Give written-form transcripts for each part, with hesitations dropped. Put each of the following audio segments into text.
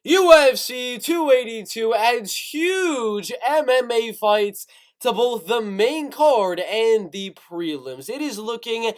UFC 282 adds huge MMA fights to both the main card and the prelims. It is looking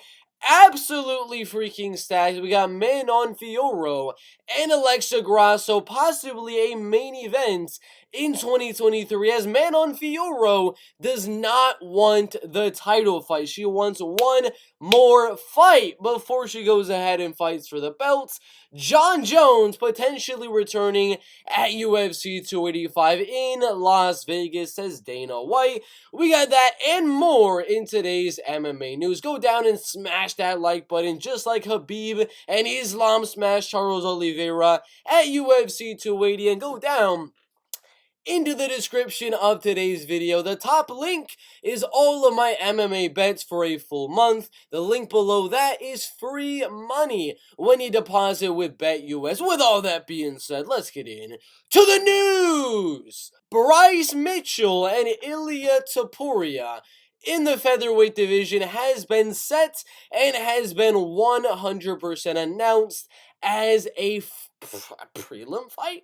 absolutely freaking stacked. We got Manon Fiorot and Alexa Grasso, possibly a main event in 2023, as Manon Fiorot does not want the title fight. She wants one more fight before she goes ahead and fights for the belts. Jon Jones potentially returning at UFC 285 in Las Vegas, says Dana White. We got that and more in today's MMA news. Go down and smash that like button, just like Khabib and Islam smashed Charles Oliveira at UFC 280, and go down into the description of today's video. The top link is all of my MMA bets for a full month. The link below that is free money when you deposit with BetUS. With all that being said, let's get in to the news. Bryce Mitchell and Ilia Topuria in the featherweight division has been set and has been 100% announced as a prelim fight.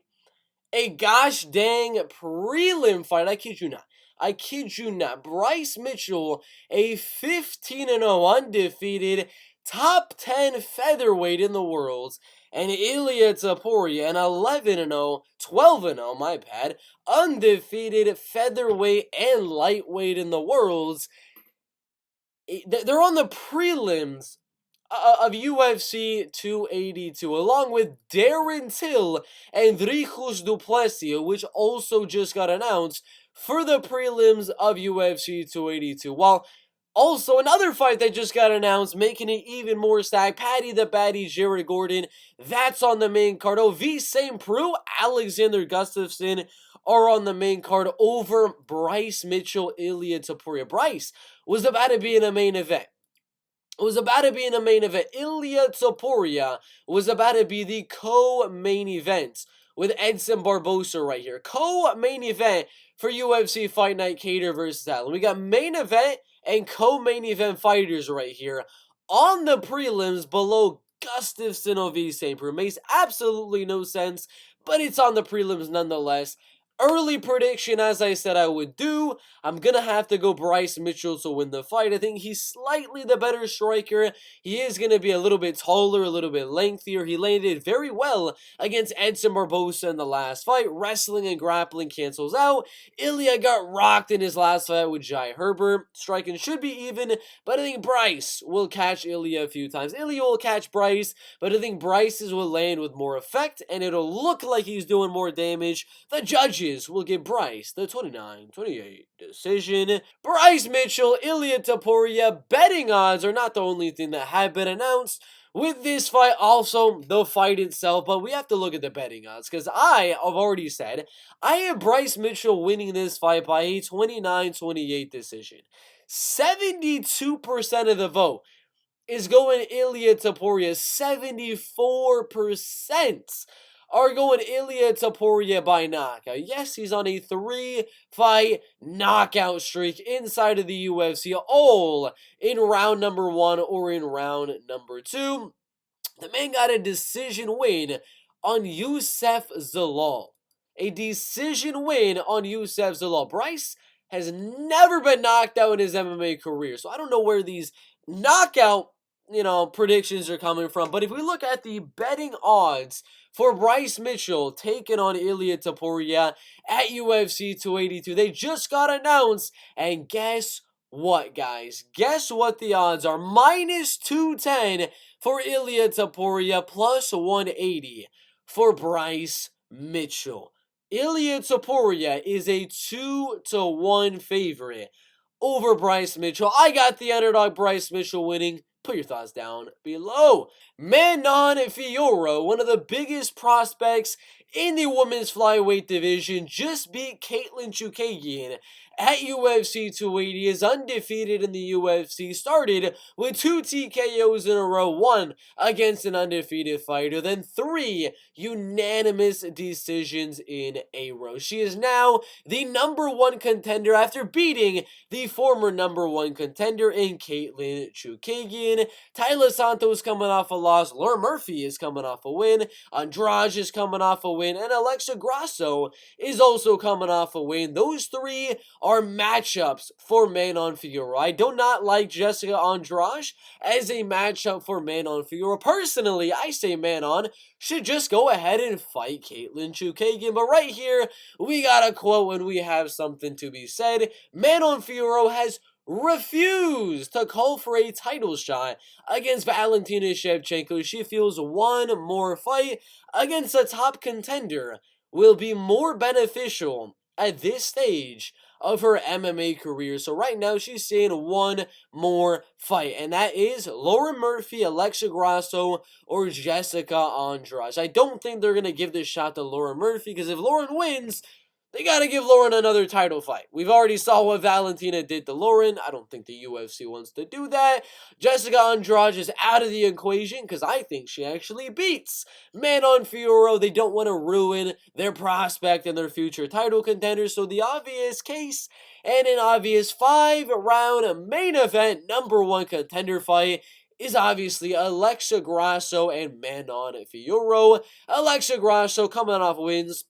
A gosh dang prelim fight. I kid you not. I kid you not. Bryce Mitchell, a 15-0 undefeated top 10 featherweight in the world, and Ilia Topuria, an 11-0, 12-0, my bad, undefeated featherweight and lightweight in the world. They're on the prelims of UFC 282, along with Darren Till and Dricus du Plessis, which also just got announced for the prelims of UFC 282. While also another fight that just got announced, making it even more stacked, Paddy the Baddy, Jared Gordon, that's on the main card. V. St. Preux, Alexander Gustafsson are on the main card over Bryce Mitchell, Ilia Topuria. Bryce was about to be in a main event. Ilia Topuria was about to be the co-main event with Edson Barbosa right here. Co-main event for UFC Fight Night Cater versus Allen. We got main event and co-main event fighters right here on the prelims below Gustafsson of St. Preux. Makes absolutely no sense, but it's on the prelims nonetheless. Early prediction, as I said I would do, I'm going to have to go Bryce Mitchell to win the fight. I think he's slightly the better striker. He is going to be a little bit taller, a little bit lengthier. He landed very well against Edson Barbosa in the last fight. Wrestling and grappling cancels out. Ilia got rocked in his last fight with Jai Herbert. Striking should be even, but I think Bryce will catch Ilia a few times. Ilia will catch Bryce, but I think Bryce's will land with more effect, and it'll look like he's doing more damage. The judges will give Bryce the 29-28 decision. Bryce Mitchell, Ilia Topuria, betting odds are not the only thing that have been announced with this fight, also the fight itself, but we have to look at the betting odds, because I have already said I have Bryce Mitchell winning this fight by a 29-28 decision. 72% of the vote is going Ilia Topuria. 74% are going Ilia Topuria by knockout. Yes, he's on a 3-fight knockout streak inside of the UFC, all in round number 1 or in round number 2. The man got a decision win on Youssef Zalal. A decision win on Youssef Zalal. Bryce has never been knocked out in his MMA career, so I don't know where these knockout predictions are coming from. But if we look at the betting odds for Bryce Mitchell taking on Ilia Topuria at UFC 282, they just got announced, and guess what, guys? Guess what the odds are? Minus 210 for Ilia Topuria, plus 180 for Bryce Mitchell. Ilia Topuria is a 2-1 favorite over Bryce Mitchell. I got the underdog Bryce Mitchell winning. Put your thoughts down below. Manon Fiorot, one of the biggest prospects in the women's flyweight division, just beat Katlyn Chookagian at UFC 280, is undefeated in the UFC, started with 2 TKOs in a row, 1 against an undefeated fighter, then 3 unanimous decisions in a row. She is now the #1 contender after beating the former #1 contender in Katlyn Chookagian. Tyler Santos coming off a loss. Laura Murphy is coming off a win. Andrade is coming off a win, and Alexa Grasso is also coming off a win. Those three are matchups for Manon Fiorot. I do not like Jessica Andrade as a matchup for Manon Fiorot. Personally, I say Manon should just go ahead and fight Caitlin Chukagian, but right here, we got a quote when we have something to be said. Manon Fiorot has refused to call for a title shot against Valentina Shevchenko. She feels one more fight against a top contender will be more beneficial at this stage of her MMA career. So right now she's saying one more fight, and that is Lauren Murphy, Alexa Grasso, or Jessica Andrade. I don't think they're going to give this shot to Lauren Murphy, because if Lauren wins, they gotta give Lauren another title fight. We've already saw what Valentina did to Lauren. I don't think the UFC wants to do that. Jessica Andrade is out of the equation because I think she actually beats Manon Fiorot. They don't want to ruin their prospect and their future title contenders. So the obvious case and an obvious 5-round main event #1 contender fight is obviously Alexa Grasso and Manon Fiorot. Alexa Grasso coming off wins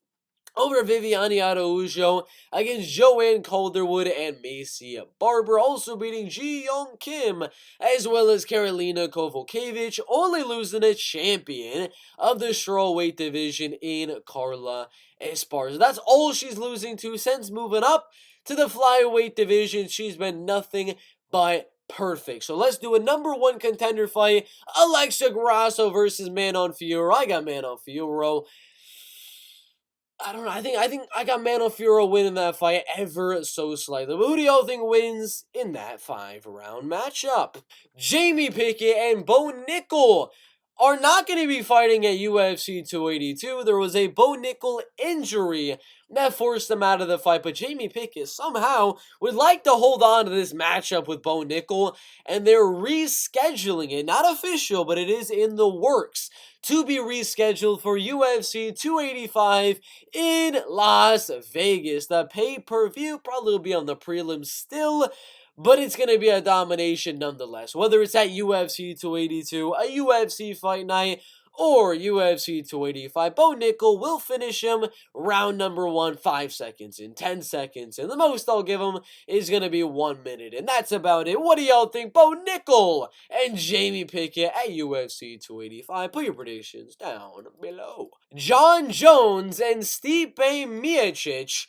over Viviane Araújo against Joanne Calderwood and Macy Barber, also beating Ji Young Kim, as well as Karolina Kowalkiewicz, only losing a champion of the strawweight division in Carla Esparza. That's all she's losing to since moving up to the flyweight division. She's been nothing but perfect. So let's do a #1 contender fight. Alexa Grasso versus Manon Fiorot. I got Manon Fiorot. I don't know. I think I got Manon Fiorot winning that fight ever so slightly. But who do y'all think wins in that 5-round matchup? Jamie Pickett and Bo Nickal are not going to be fighting at UFC 282. There was a Bo Nickal injury that forced them out of the fight, but Jamie Pickett somehow would like to hold on to this matchup with Bo Nickal, and they're rescheduling it. Not official, but it is in the works to be rescheduled for UFC 285 in Las Vegas. The pay-per-view probably will be on the prelims still, but it's going to be a domination nonetheless. Whether it's at UFC 282, a UFC fight night, or UFC 285, Bo Nickal will finish him round #1, 5 seconds in, 10 seconds, and the most I'll give him is going to be 1 minute, and that's about it. What do y'all think? Bo Nickal and Jamie Pickett at UFC 285. Put your predictions down below. Jon Jones and Stipe Miocic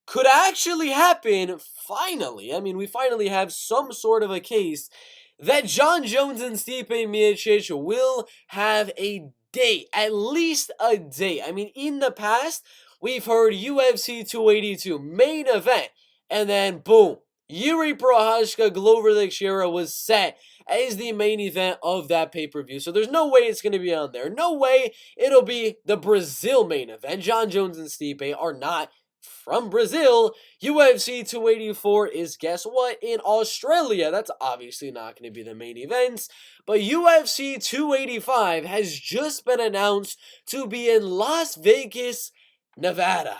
could actually happen finally. I mean, we finally have some sort of a case that Jon Jones and Stipe Miocic will have a date, at least a date. I mean, in the past, we've heard UFC 282 main event, and then boom, Yuri Prochazka, Glover Teixeira was set as the main event of that pay-per-view. So there's no way it's going to be on there. No way it'll be the Brazil main event. Jon Jones and Stipe are not from Brazil. UFC 284 is, guess what, in Australia. That's obviously not going to be the main events, but UFC 285 has just been announced to be in Las Vegas, Nevada.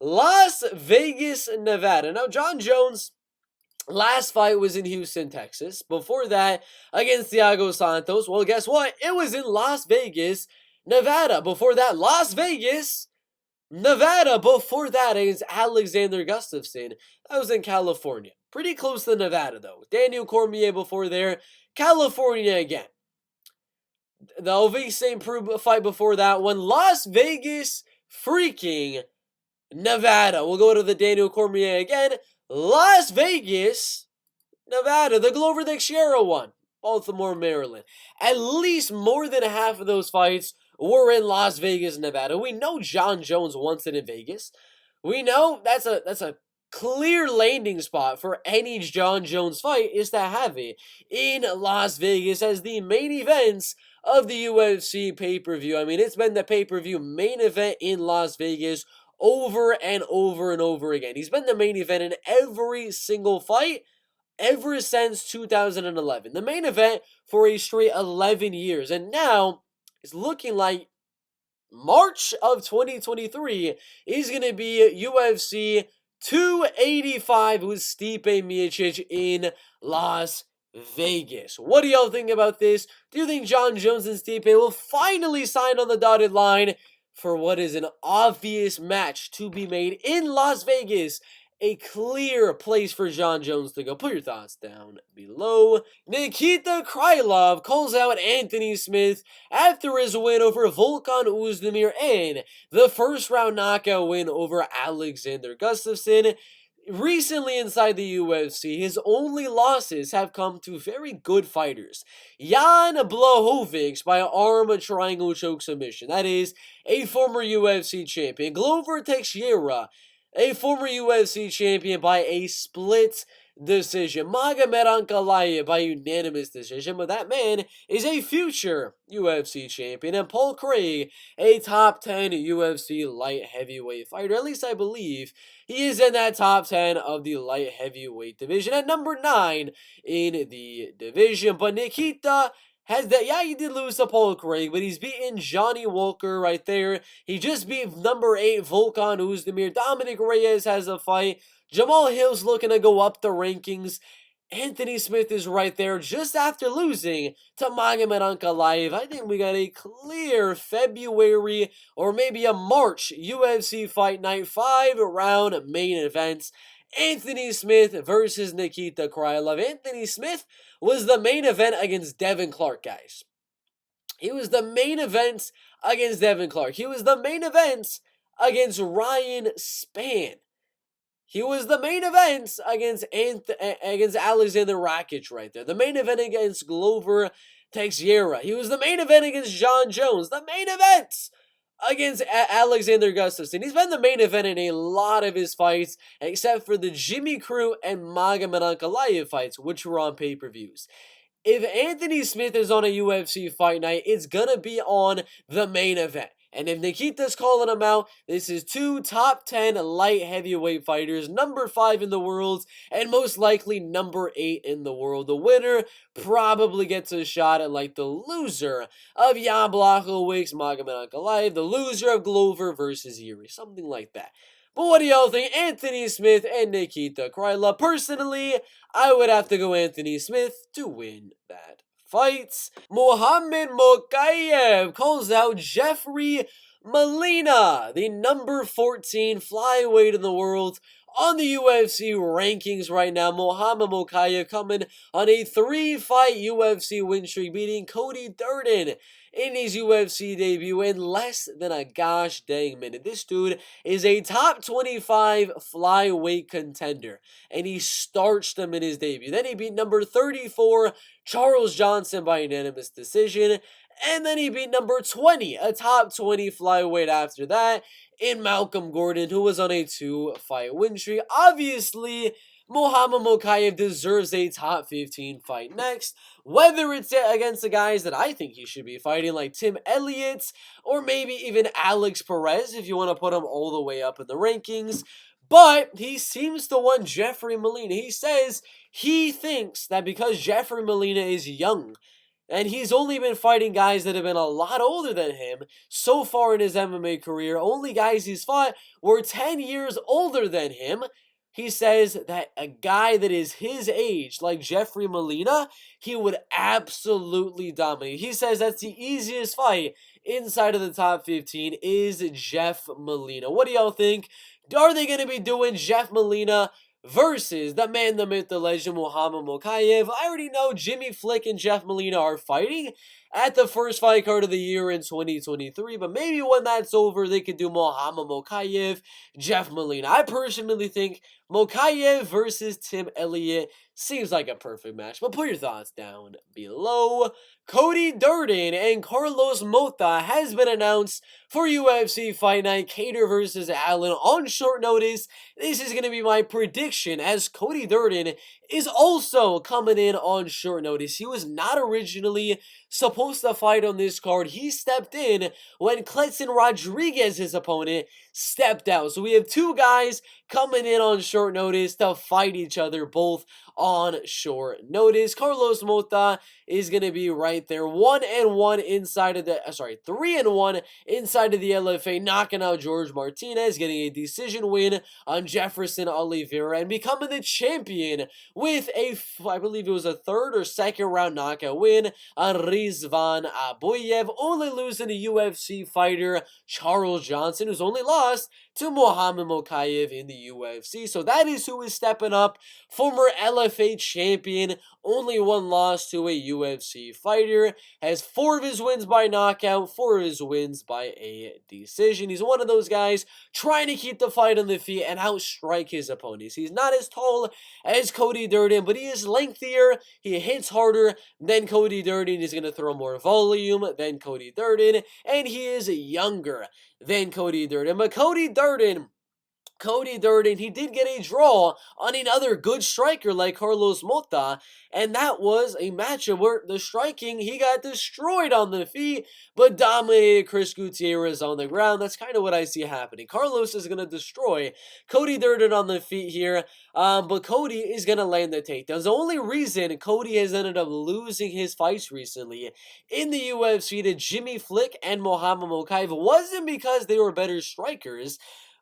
Las Vegas, Nevada. Now, Jon Jones' last fight was in Houston, Texas. Before that, against Thiago Santos. Well, guess what? It was in Las Vegas, Nevada. Before that, Las Vegas, Nevada. Before that, against Alexander Gustafsson. That was in California. Pretty close to Nevada, though. Daniel Cormier before there. California again. The Ovie St. Preux fight before that one. Las Vegas, freaking Nevada. We'll go to the Daniel Cormier again. Las Vegas, Nevada. The Glover Teixeira one. Baltimore, Maryland. At least more than half of those fights were in Las Vegas, Nevada. We know Jon Jones wants it in Vegas. We know that's a clear landing spot for any Jon Jones fight is to have it in Las Vegas as the main events of the UFC pay-per-view. I mean, it's been the pay-per-view main event in Las Vegas over and over and over again. He's been the main event in every single fight ever since 2011. The main event for a straight 11 years. And now it's looking like March of 2023 is going to be UFC 285 with Stipe Miocic in Las Vegas. What do y'all think about this? Do you think Jon Jones and Stipe will finally sign on the dotted line for what is an obvious match to be made in Las Vegas? A clear place for Jon Jones to go. Put your thoughts down below. Nikita Krylov calls out Anthony Smith after his win over Volkan Oezdemir and the first round knockout win over Alexander Gustafsson. Recently inside the UFC, his only losses have come to very good fighters. Jan Blachowicz by arm triangle choke submission. That is a former UFC champion. Glover Teixeira, a former UFC champion, by a split decision. Magomedkerimov by unanimous decision, but that man is a future UFC champion. And Paul Craig, a top 10 UFC light heavyweight fighter. At least I believe he is in that top 10 of the light heavyweight division at number 9 in the division. But Nikita has that, yeah, he did lose to Paul Craig, but he's beaten Johnny Walker right there. He just beat number 8 Volkan Oezdemir. Dominic Reyes has a fight. Jamal Hill's looking to go up the rankings. Anthony Smith is right there just after losing to Magomedkerimov. I think we got a clear February or maybe a March UFC Fight Night 5-round main events. Anthony Smith versus Nikita Krylov. Anthony Smith was the main event against Devin Clark, guys. He was the main event against Devin Clark. He was the main event against Ryan Spann. He was the main event against Alexander Rakic right there. The main event against Glover Teixeira. He was the main event against Jon Jones. The main event against Alexander Gustafsson. He's been the main event in a lot of his fights, except for the Jimmy Crute and Magomedkerimov fights, which were on pay-per-views. If Anthony Smith is on a UFC Fight Night, it's gonna be on the main event. And if Nikita's calling him out, this is 2 top 10 light heavyweight fighters, number 5 in the world, and most likely number 8 in the world. The winner probably gets a shot at like the loser of Jan Blachowicz, Magomedkerimov, the loser of Glover versus Yuri, something like that. But what do y'all think? Anthony Smith and Nikita Krylov. Personally, I would have to go Anthony Smith to win that fights. Muhammad Mokaev calls out Jeffrey Molina, the number 14 flyweight in the world, on the UFC rankings right now. Muhammad Mokaev coming on a 3-fight UFC win streak, beating Cody Durden in his UFC debut in less than a gosh dang minute. This dude is a top 25 flyweight contender, and he starched them in his debut. Then he beat number 34 Charles Johnson by unanimous decision, and then he beat number 20, a top 20 flyweight after that, in Malcolm Gordon, who was on a 2-fight win streak. Obviously, Muhammad Mokaev deserves a top 15 fight next, whether it's against the guys that I think he should be fighting, like Tim Elliott, or maybe even Alex Perez, if you want to put him all the way up in the rankings. But he seems to want Jeffrey Molina. He says he thinks that because Jeffrey Molina is young, and he's only been fighting guys that have been a lot older than him so far in his MMA career. Only guys he's fought were 10 years older than him. He says that a guy that is his age, like Jeffrey Molina, he would absolutely dominate. He says that's the easiest fight inside of the top 15 is Jeff Molina. What do y'all think? Are they going to be doing Jeff Molina versus the man, the myth, the legend, Muhammad Mokaev? I already know Jimmy Flick and Jeff Molina are fighting at the first fight card of the year in 2023, but maybe when that's over, they could do Muhammad Mokaev, Jeff Molina. I personally think Mokaev versus Tim Elliott seems like a perfect match, but put your thoughts down below. Cody Durden and Carlos Mota has been announced for UFC Fight Night, Cater versus Allen on short notice. This is going to be my prediction, as Cody Durden is also coming in on short notice. He was not originally supposed to fight on this card. He stepped in when Kletzin Rodriguez, his opponent, stepped out. So we have 2 guys coming in on short notice to fight each other, both on short notice. Carlos Mota is going to be right there, 1-1 inside of the, 3-1 inside of the LFA, knocking out George Martinez, getting a decision win on Jefferson Oliveira, and becoming the champion with I believe it was a third or second round knockout win on Rizvan Aboyev, only losing to UFC fighter Charles Johnson, who's only lost to Muhammad Mokaev in the UFC. So that is who is stepping up. Former LFA champion, only one loss to a UFC fighter, has 4 of his wins by knockout, 4 of his wins by a decision. He's one of those guys trying to keep the fight on the feet and outstrike his opponents. He's not as tall as Cody Durden, but he is lengthier, he hits harder than Cody Durden, he's going to throw more volume than Cody Durden, and he is younger than Cody Durden. But Cody Durden, he did get a draw on another good striker like Carlos Mota, and that was a matchup where the striking, he got destroyed on the feet, but dominated Chris Gutierrez on the ground. That's kind of what I see happening. Carlos is going to destroy Cody Durden on the feet here, but Cody is going to land the takedowns. The only reason Cody has ended up losing his fights recently in the UFC to Jimmy Flick and Muhammad Mokaev wasn't because they were better strikers,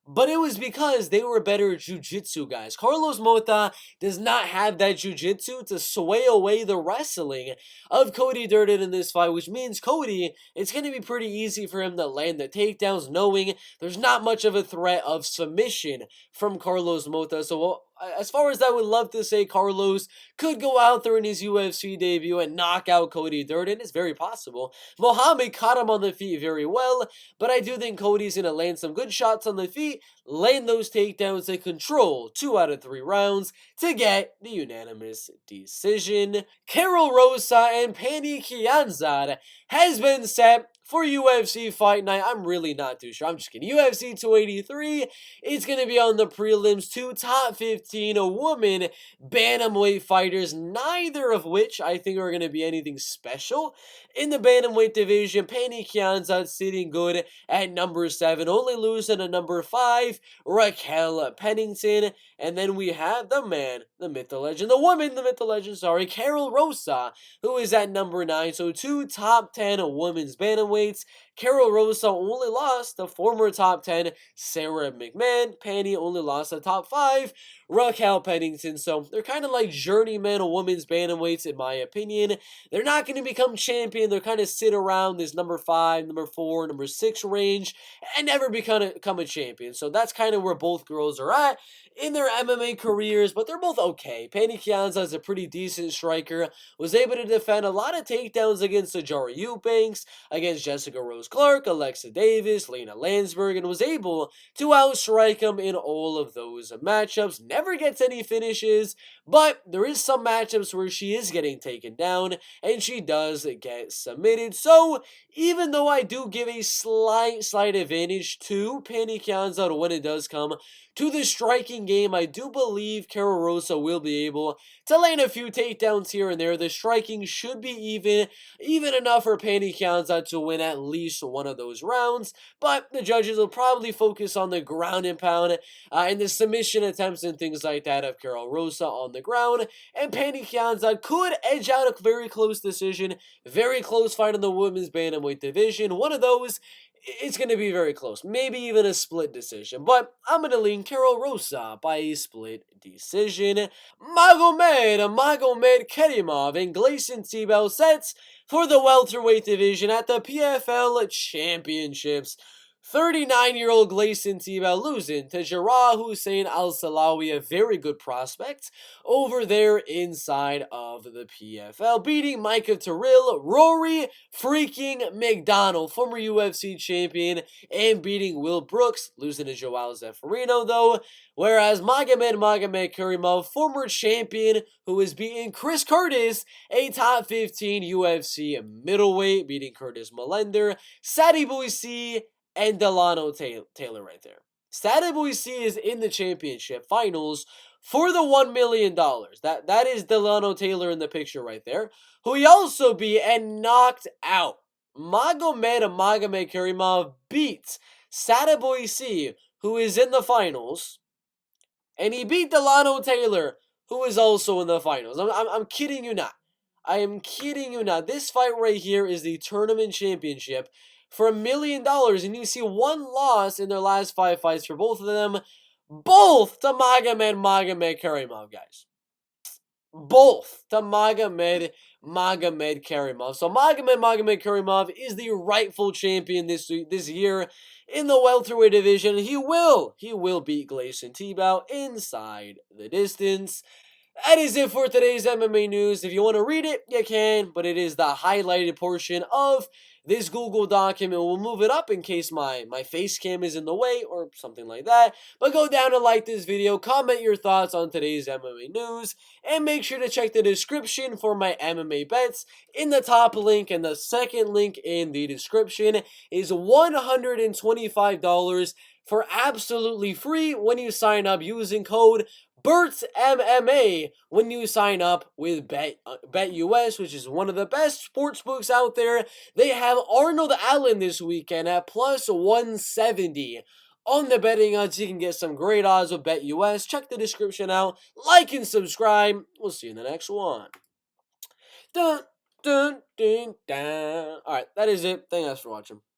but it was because they were better jiu-jitsu guys. Carlos Mota does not have that jiu-jitsu to sway away the wrestling of Cody Durden in this fight, which means Cody, it's going to be pretty easy for him to land the takedowns, knowing there's not much of a threat of submission from Carlos Mota. So as far as I would love to say Carlos could go out there in his UFC debut and knock out Cody Durden, it's very possible. Muhammad caught him on the feet very well, but I do think Cody's going to land some good shots on the feet, land those takedowns, and control 2 out of 3 rounds to get the unanimous decision. Karol Rosa and Pannie Kianad has been set for UFC Fight Night. I'm really not too sure. I'm just kidding. UFC 283, it's going to be on the prelims. 2 top 15 woman bantamweight fighters, neither of which I think are going to be anything special. In the bantamweight division, Pannie Kianad sitting good at number 7, only losing to number 5, Raquel Pennington. And then we have the man, the myth, the legend, the woman, the myth, the legend, Karol Rosa, who is at number 9. So 2 top 10 women's bantamweights. Karol Rosa only lost the former top 10 Sarah McMahon. Pannie only lost the top 5 Raquel Pennington. So they're kind of like journeyman women's bantamweights in my opinion. They're not going to become champion. They're kind of sit around this number 5, number 4, number 6 range and never become a champion. So that's kind of where both girls are at in their MMA careers, but they're both okay. Pannie Kianad is a pretty decent striker, was able to defend a lot of takedowns against Ajara Eubanks, against Jessica Rose Clark, Alexa Davis, Lena Landsberg, and was able to outstrike him in all of those matchups. Never gets any finishes, but there is some matchups where she is getting taken down, and she does get submitted. So, even though I do give a slight advantage to Pannie Kianad when it does come to the striking game, I do believe Karol Rosa will be able to land a few takedowns here and there. The striking should be even enough for Pannie Kianad to win at least one of those rounds, but the judges will probably focus on the ground and pound and the submission attempts and things like that of Karol Rosa on the ground, and Pannie Kianad could edge out a very close decision, very close fight in the women's bantamweight division. One of those, it's going to be very close. Maybe even a split decision. But I'm going to lean Karol Rosa by a split decision. Magomedkerimov and Gleison Tibau sets for the welterweight division at the PFL Championships. 39-year-old Gleison Tibau losing to Jarrah Hussein Al-Salawi, a very good prospect over there inside of the PFL, beating Micah Terrell, Rory freaking McDonald, former UFC champion, and beating Will Brooks, losing to Joao Zeffirino though, whereas Magomedkerimov, former champion, who is beating Chris Curtis, a top 15 UFC middleweight, beating Curtis Melender, Sadie Boise, and Delano Taylor right there. Sadie Boise is in the championship finals for the $1 million. That is Delano Taylor in the picture right there, who he also beat and knocked out. Magomedkerimov beat Sadie Boise, who is in the finals, and he beat Delano Taylor, who is also in the finals. I'm kidding you not. I am kidding you not. This fight right here is the tournament championship for $1 million, and you see one loss in their last 5 fights for both of them. Both to Magomedkerimov, guys. Both to Magomedkerimov. So Magomedkerimov is the rightful champion this year in the welterweight division. He will beat Gleison Tibau inside the distance. That is it for today's MMA news. If you want to read it, you can, but it is the highlighted portion of this Google document. We'll move it up in case my face cam is in the way or something like that. But go down and like this video, comment your thoughts on today's MMA news, and make sure to check the description for my MMA bets. In the top link and the second link in the description is $125 for absolutely free when you sign up using code Bert MMA when you sign up with BetUS, which is one of the best sports books out there. They have Arnold Allen this weekend at plus 170 on the betting odds. You can get some great odds with BetUS. Check the description out. Like and subscribe. We'll see you in the next one. Dun, dun, dun, dun. All right, that is it. Thank you guys for watching.